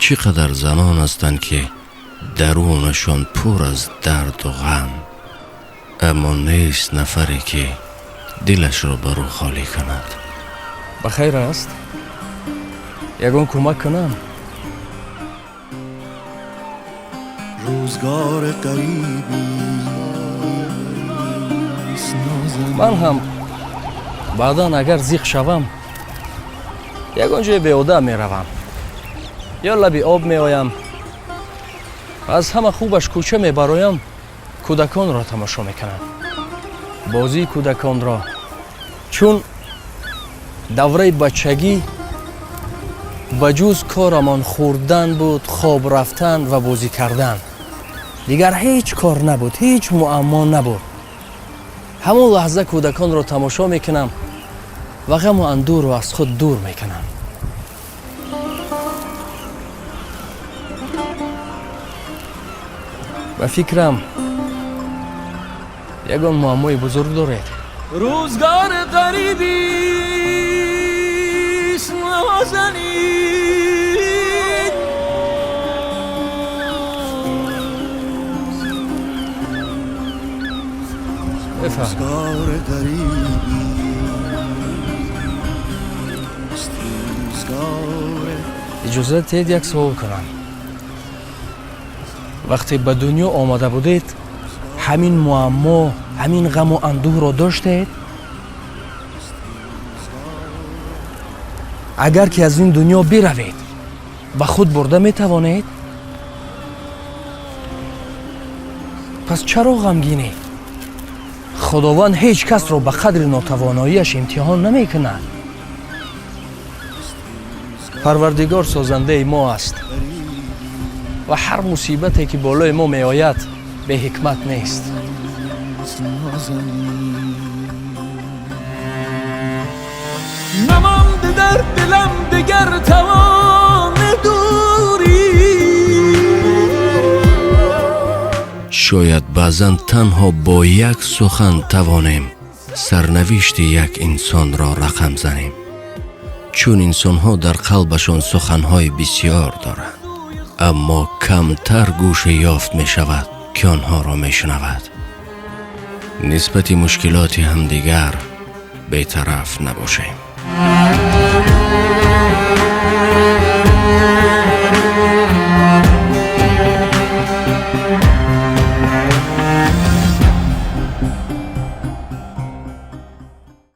چقدر زنان هستند که درونشان پر از درد و غم، اما نیست نفری که دلش را بر او خالی کند. بخیر است؟ یگان کمک کنم. روزگار قریبی من هم بعدا اگر زیق شوم یگان جای بیهوده می روم یا لبی آب می آیم. از همه خوبش کوچه می برایم، کودکان را تماشا می کنم، بازی کودکان را. چون دوره بچگی بجز کارمان خوردن بود، خواب رفتن و بازی کردن. دیگر هیچ کار نبود، هیچ معما نبود. همون لحظه کودکان را تماشا میکنم و غم و اندوه رو از خود دور میکنم. و فکرم یگان معمای بزرگ دارید. روزگار غریبی است نازنین، روزگار قریبی است روزگار. اجازه دهید یک سوال کنم. وقتی به دنیا آمده بودید همین معما، همین غم و اندوه را داشتید؟ اگر که از این دنیا بروید به خود برده می توانید؟ پس چرا غمگینید؟ خداوند هیچ کس را به قدر ناتواناییش امتحان نمی کند. پروردگار سازنده ما است و هر مصیبتی که بالای ما می آید به حکمت نیست. نمانده در دلم دگر توان دوری. شاید بعضا تنها با یک سخن توانیم سرنوشت یک انسان را رقم زنیم، چون انسان‌ها در قلبشان سخن‌های بسیار دارند، اما کمتر گوش یافت می شود که آنها را می شنود. نسبت مشکلات همدیگر بی‌طرف نباشیم.